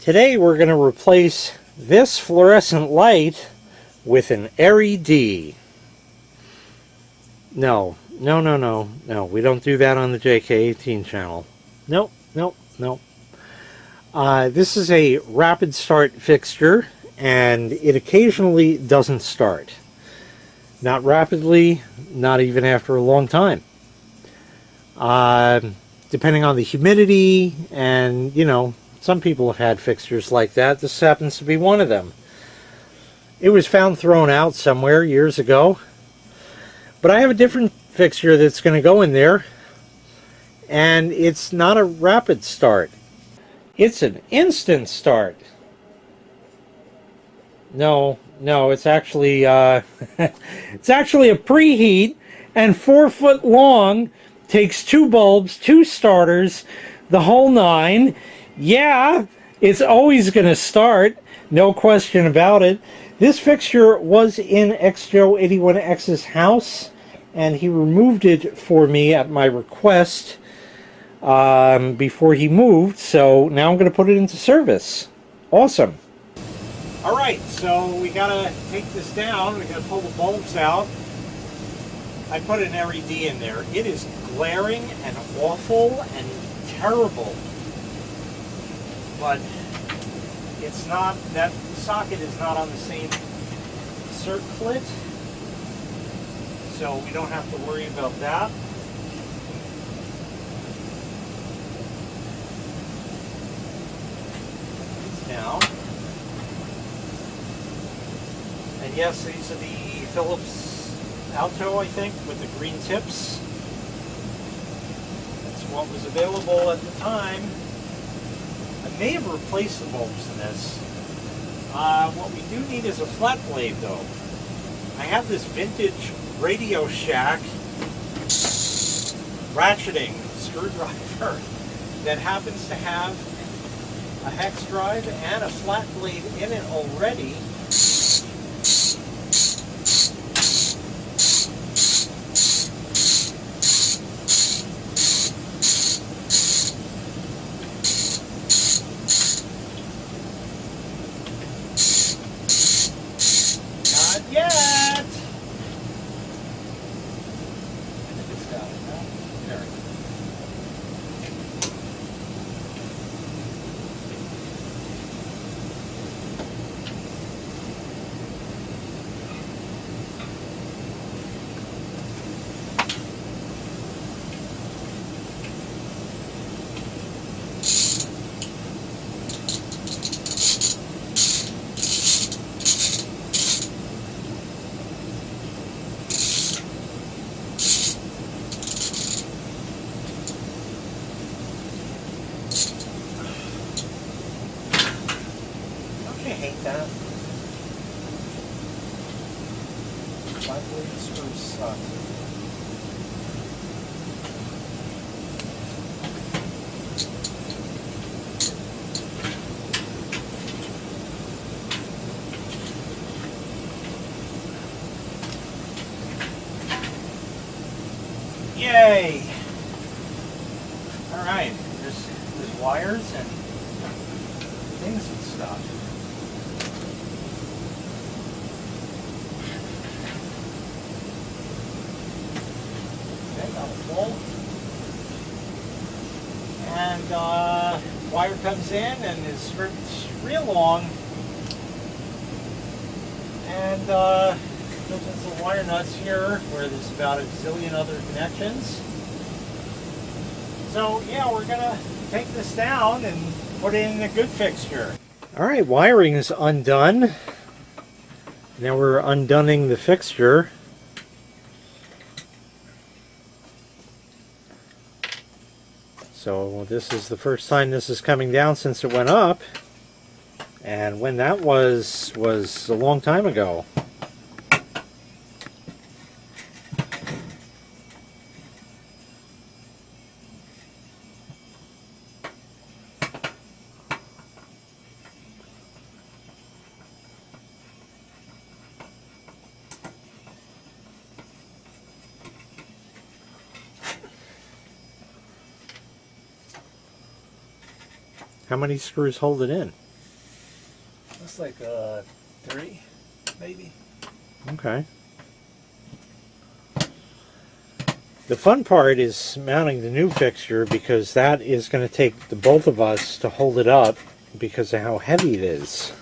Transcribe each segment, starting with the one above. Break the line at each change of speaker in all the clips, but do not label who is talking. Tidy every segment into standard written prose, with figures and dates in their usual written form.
Today we're going to replace this fluorescent light with an LED. No, we don't do that on the JK18 channel. Nope. This is a rapid start fixture, and it occasionally doesn't start. Not rapidly, not even after a long time. Depending on the humidity, and some people have had fixtures like that. This happens to be one of them. It was found thrown out somewhere years ago. But I have a different fixture that's going to go in there. And it's not a rapid start. It's an instant start. No, it's actually it's actually a preheat, and 4 foot long, takes 2 bulbs, 2 starters, the whole 9. Yeah, it's always going to start, no question about it. This fixture was in XJoe81X's house, and he removed it for me at my request before he moved, so now I'm going to put it into service. Awesome. Alright, so we got to take this down, we got to pull the bulbs out. I put an LED in there. It is glaring and awful and terrible. But it's not, that socket is not on the same circlet, so we don't have to worry about that. It's down. And yes, these are the Philips Alto, I think, with the green tips. That's what was available at the time. I may have replaced the bulbs in this. What we do need is a flat blade, though. I have this vintage Radio Shack ratcheting screwdriver that happens to have a hex drive and a flat blade in it already. I hate that. My blade screws suck. Yay! Alright, there's wires and things and stuff. And wire comes in and is stripped real long, and goes into the wire nuts here where there's about a zillion other connections. So yeah, we're gonna take this down and put in a good fixture. Alright, wiring is undone. Now we're undunning the fixture. So this is the first time this is coming down since it went up, and when that was a long time ago. How many screws hold it in?
Looks like 3, maybe.
Okay. The fun part is mounting the new fixture, because that is going to take the both of us to hold it up because of how heavy it is.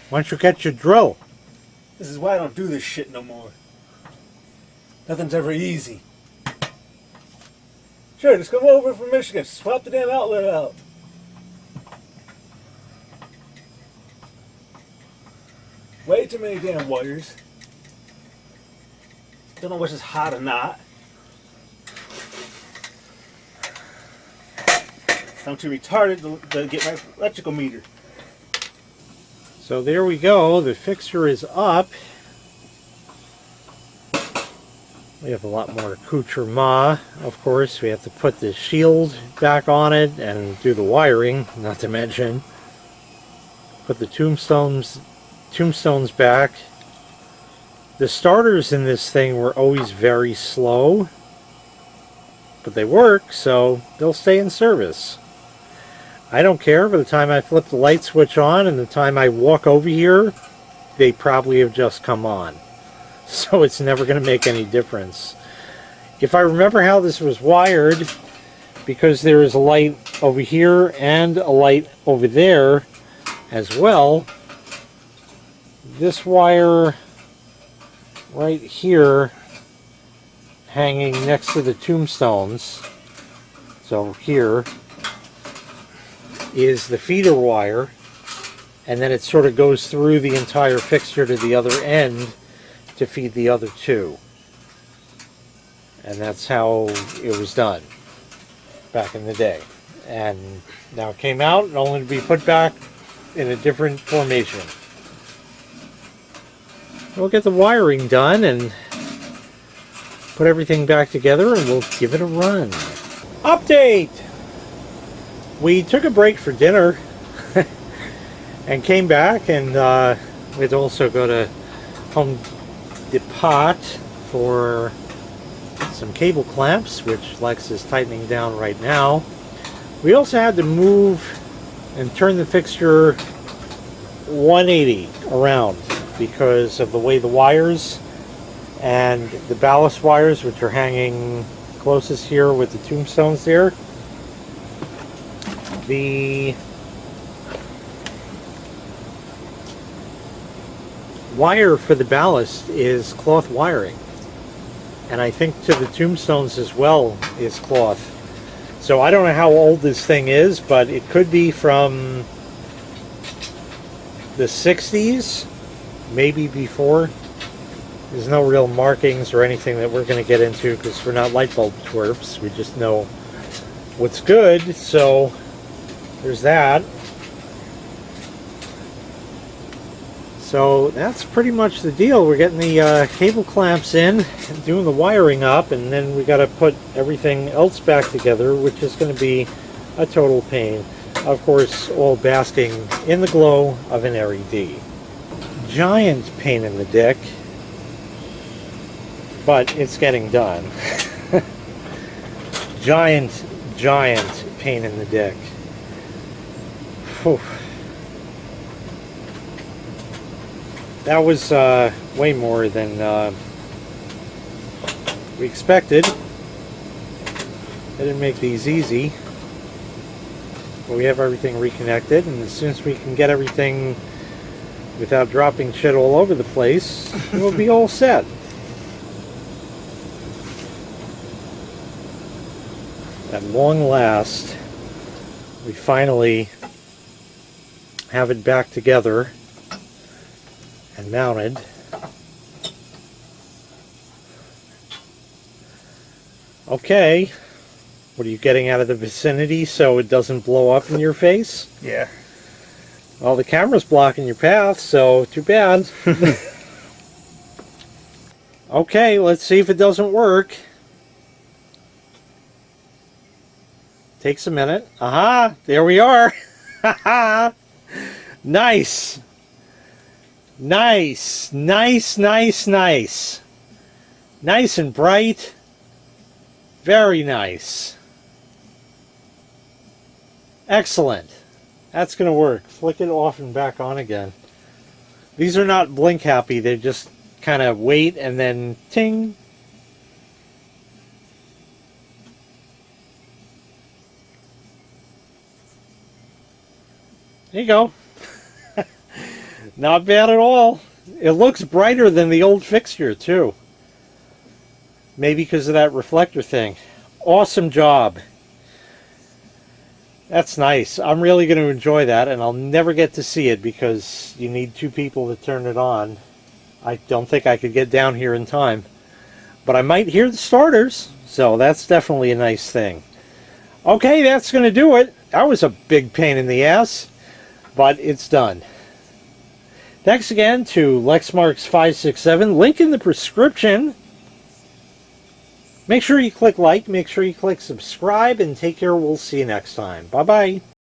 Why don't you get your drill?
This is why I don't do this shit no more. Nothing's ever easy. Sure, just come over from Michigan. Swap the damn outlet out. Way too many damn wires. Don't know which is hot or not. I'm too retarded to get my electrical meter.
So there we go. The fixture is up. We have a lot more accoutrement, of course. We have to put the shield back on it and do the wiring, not to mention put the tombstones back. The starters in this thing were always very slow, but they work, so they'll stay in service. I don't care. By the time I flip the light switch on and the time I walk over here, they probably have just come on. So it's never going to make any difference. If I remember how this was wired, because there is a light over here and a light over there as well, this wire right here hanging next to the tombstones, so here, is the feeder wire, and then it sort of goes through the entire fixture to the other end to feed the other two. And that's how it was done back in the day. And now it came out and only to be put back in a different formation. We'll get the wiring done and put everything back together, and we'll give it a run. Update! We took a break for dinner and came back, and we'd also go to Home Depot for some cable clamps, which Lex is tightening down right now. We also had to move and turn the fixture 180 around because of the way the wires and the ballast wires, which are hanging closest here with the tombstones there, the wire for the ballast is cloth wiring, and I think to the tombstones as well is cloth. So I don't know how old this thing is, but it could be from the 60s, maybe before. There's no real markings or anything that we're going to get into because we're not light bulb twerps. We just know what's good, so there's that. So that's pretty much the deal. We're getting the cable clamps in and doing the wiring up, and then we got to put everything else back together, which is going to be a total pain. Of course, all basking in the glow of an LED. Giant pain in the dick, but it's getting done. Giant pain in the dick. Whew. That was way more than we expected. I didn't make these easy. But we have everything reconnected, and as soon as we can get everything without dropping shit all over the place, we'll be all set. At long last, we finally have it back together and mounted. Okay, what are you getting out of the vicinity so it doesn't blow up in your face?
Yeah.
Well, the camera's blocking your path, so too bad. Okay, let's see if it doesn't work. Takes a minute. Aha, there we are. Nice. Nice, nice, nice, nice. Nice and bright. Very nice. Excellent. That's going to work. Flick it off and back on again. These are not blink happy. They just kind of wait and then ting. There you go. Not bad at all. It looks brighter than the old fixture too. Maybe because of that reflector thing. Awesome job. That's nice. I'm really going to enjoy that, and I'll never get to see it because you need two people to turn it on. I don't think I could get down here in time. But I might hear the starters, so that's definitely a nice thing. Okay, that's going to do it. That was a big pain in the ass, but it's done. Thanks again to Lexmarks567. Link in the prescription. Make sure you click like, make sure you click subscribe, and take care. We'll see you next time. Bye-bye.